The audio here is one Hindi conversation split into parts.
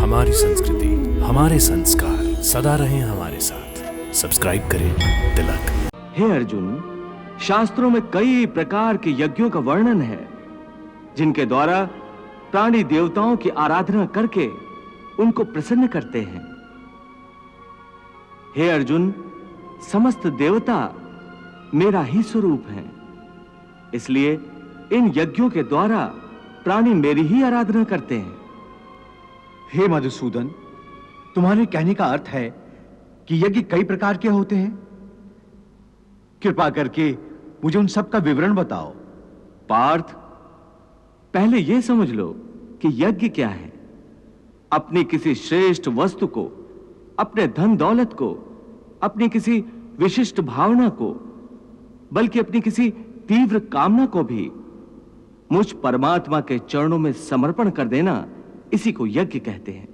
हमारी संस्कृति, हमारे संस्कार सदा रहें हमारे साथ। सब्सक्राइब करें तिलक। हे अर्जुन, शास्त्रों में कई प्रकार के यज्ञों का वर्णन है जिनके द्वारा प्राणी देवताओं की आराधना करके उनको प्रसन्न करते हैं। हे अर्जुन, समस्त देवता मेरा ही स्वरूप हैं, इसलिए इन यज्ञों के द्वारा प्राणी मेरी ही आराधना करते हैं। हे मधुसूदन, तुम्हारे कहने का अर्थ है कि यज्ञ कई प्रकार के होते हैं। कृपा करके मुझे उन सब का विवरण बताओ। पार्थ, पहले यह समझ लो कि यज्ञ क्या है। अपनी किसी श्रेष्ठ वस्तु को, अपने धन दौलत को, अपनी किसी विशिष्ट भावना को, बल्कि अपनी किसी तीव्र कामना को भी मुझ परमात्मा के चरणों में समर्पण कर देना, इसी को यज्ञ कहते हैं।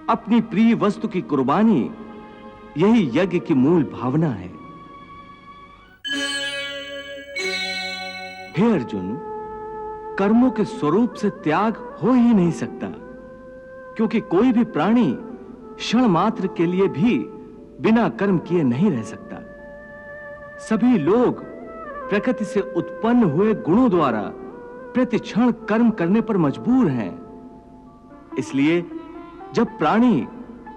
अपनी प्रिय वस्तु की कुर्बानी, यही यज्ञ की मूल भावना है। हे अर्जुन, कर्मों के स्वरूप से त्याग हो ही नहीं सकता, क्योंकि कोई भी प्राणी क्षण मात्र के लिए भी बिना कर्म किए नहीं रह सकता। सभी लोग प्रकृति से उत्पन्न हुए गुणों द्वारा प्रति क्षण कर्म करने पर मजबूर हैं। इसलिए जब प्राणी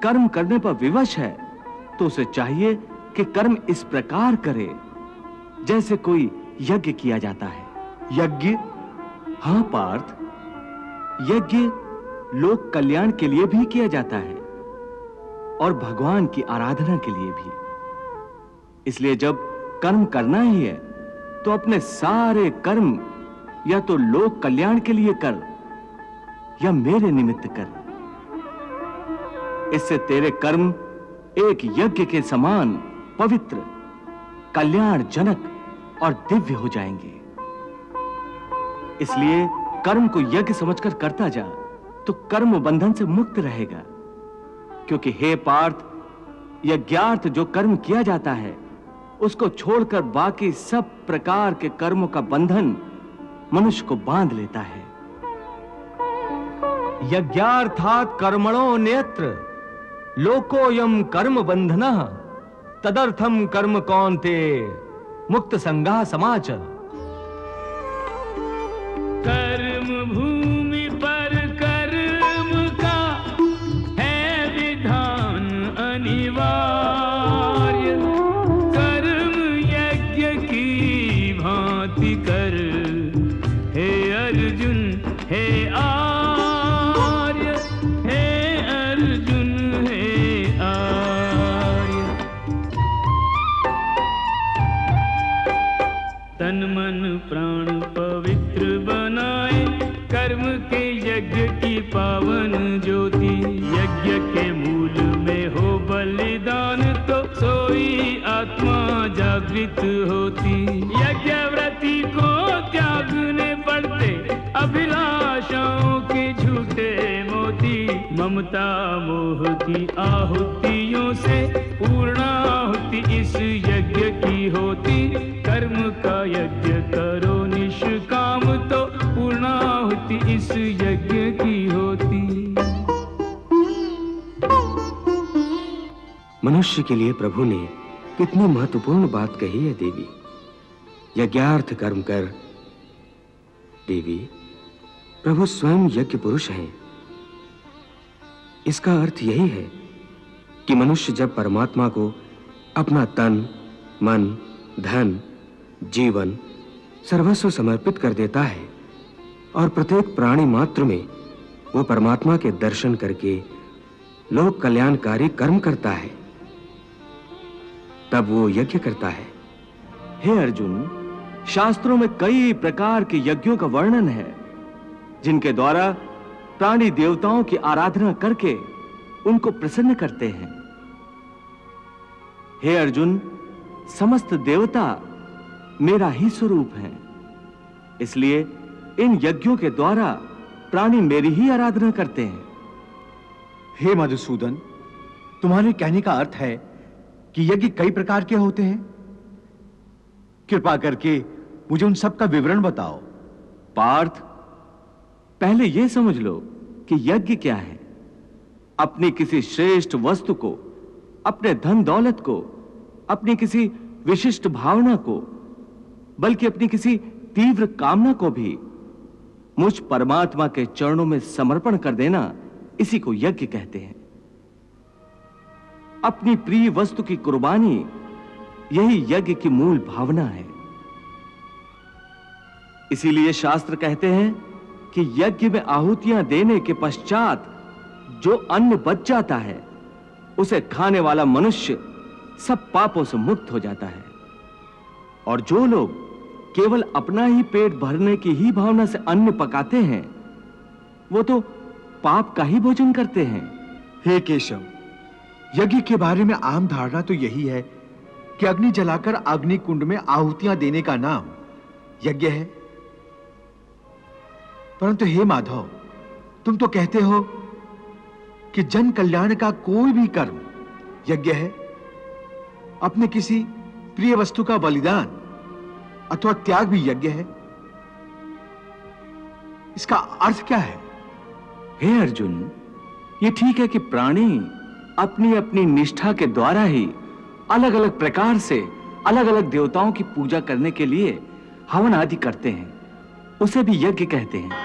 कर्म करने पर विवश है तो उसे चाहिए कि कर्म इस प्रकार करे जैसे कोई यज्ञ किया जाता है। यज्ञ? हां पार्थ, यज्ञ लोक कल्याण के लिए भी किया जाता है और भगवान की आराधना के लिए भी। इसलिए जब कर्म करना ही है तो अपने सारे कर्म या तो लोक कल्याण के लिए कर या मेरे निमित्त कर। इससे तेरे कर्म एक यज्ञ के समान पवित्र, कल्याणजनक और दिव्य हो जाएंगे। इसलिए कर्म को यज्ञ समझकर करता जा तो कर्म बंधन से मुक्त रहेगा। क्योंकि हे पार्थ, यज्ञार्थ जो कर्म किया जाता है उसको छोड़कर बाकी सब प्रकार के कर्मों का बंधन मनुष्य को बांध लेता है। यज्ञार्थात् कर्मणो नेत्र लोकोयम कर्म बंधनः तदर्थम कर्म कौन्तेय मुक्त संगा समाचर। कर्म भूमि पर कर्म का है विधान अनिवार्य। कर्म यज्ञ की भांति कर, हे अर्जुन हे आर्य, हे अर्जुन हे आर्य। तन मन प्राण पवित्र बनाए, कर्म के यज्ञ की पावन ज्योति। यज्ञ के मूल में हो बलिदान तो सोई आत्मा जागृत होती। यज्ञ व्रती को त्यागने पड़ते अभिलाषाओं के झूठे मोती। ममता मोह की आहुतियों से पूर्णाहुति इस यज्ञ की होती। कर्म का यज्ञ करो निष्काम तो पूर्णाहुति इस यज्ञ की होती। मनुष्य के लिए प्रभु ने कितनी महत्वपूर्ण बात कही है देवी। यज्ञार्थ कर्म कर। देवी, प्रभु स्वयं यज्ञ पुरुष हैं। इसका अर्थ यही है कि मनुष्य जब परमात्मा को अपना तन, मन, धन, जीवन, सर्वस्व समर्पित कर देता है और प्रत्येक प्राणी मात्र में वो परमात्मा के दर्शन करके लोक कल्याणकारी कर्म करता है, तब वो यज्ञ करता है। हे अर्जुन, शास्त्रों में कई प्रकार के यज्ञों का वर्णन है जिनके द्वारा प्राणी देवताओं की आराधना करके उनको प्रसन्न करते हैं। हे अर्जुन, समस्त देवता मेरा ही स्वरूप हैं, इसलिए इन यज्ञों के द्वारा प्राणी मेरी ही आराधना करते हैं। हे मधुसूदन, तुम्हारे कहने का अर्थ है कि यज्ञ कई प्रकार के होते हैं। कृपा करके मुझे उन सब का विवरण बताओ। पार्थ, पहले यह समझ लो कि यज्ञ क्या है। अपनी किसी श्रेष्ठ वस्तु को, अपने धन दौलत को, अपनी किसी विशिष्ट भावना को, बल्कि अपनी किसी तीव्र कामना को भी मुझ परमात्मा के चरणों में समर्पण कर देना, इसी को यज्ञ कहते हैं। अपनी प्रिय वस्तु की कुर्बानी, यही यज्ञ की मूल भावना है। इसीलिए शास्त्र कहते हैं कि यज्ञ में आहुतियां देने के पश्चात जो अन्न बच जाता है, उसे खाने वाला मनुष्य सब पापों से मुक्त हो जाता है। और जो लोग केवल अपना ही पेट भरने की ही भावना से अन्न पकाते हैं, वो तो पाप का ही भोजन करते हैं। हे केशव, यज्ञ के बारे में आम धारणा तो यही है कि अग्नि जलाकर अग्नि कुंड में आहुतियां देने का नाम यज्ञ है। परंतु हे माधव, तुम तो कहते हो कि जन कल्याण का कोई भी कर्म यज्ञ है। अपने किसी प्रिय वस्तु का बलिदान अथवा त्याग भी यज्ञ है। इसका अर्थ क्या है? हे अर्जुन, ये ठीक है कि प्राणी अपनी अपनी निष्ठा के द्वारा ही अलग अलग प्रकार से अलग अलग देवताओं की पूजा करने के लिए हवन आदि करते हैं, उसे भी यज्ञ कहते हैं।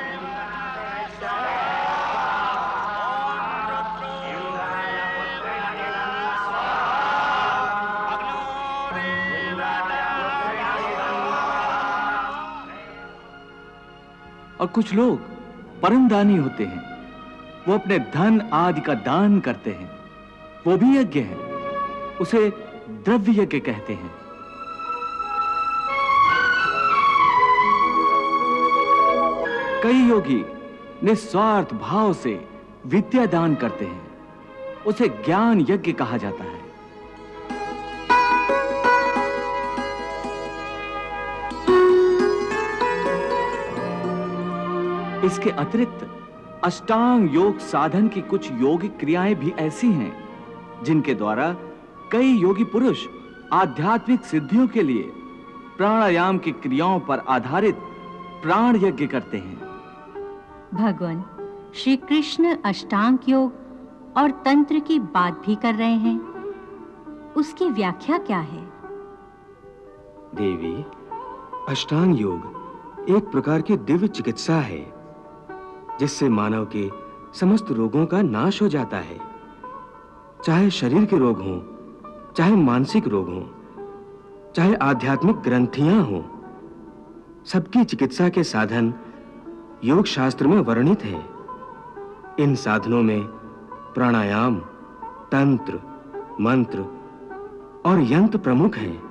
और कुछ लोग परम दानी होते हैं, वो अपने धन आदि का दान करते हैं, वो भी यज्ञ है, उसे द्रव्य यज्ञ कहते हैं। कई योगी निस्वार्थ भाव से विद्या दान करते हैं, उसे ज्ञान यज्ञ कहा जाता है। इसके अतिरिक्त अष्टांग योग साधन की कुछ योगिक क्रियाएं भी ऐसी हैं जिनके द्वारा कई योगी पुरुष आध्यात्मिक सिद्धियों के लिए प्राणायाम की क्रियाओं पर आधारित प्राण यज्ञ करते हैं। भगवान श्री कृष्ण अष्टांग योग और तंत्र की बात भी कर रहे हैं, उसकी व्याख्या क्या है? देवी, अष्टांग योग एक प्रकार की दिव्य चिकित्सा है जिससे मानव के समस्त रोगों का नाश हो जाता है। चाहे शरीर के रोग हों, चाहे मानसिक रोग हों, चाहे आध्यात्मिक ग्रंथियां हों, सबकी चिकित्सा के साधन योग शास्त्र में वर्णित हैं। इन साधनों में प्राणायाम, तंत्र, मंत्र और यंत्र प्रमुख हैं।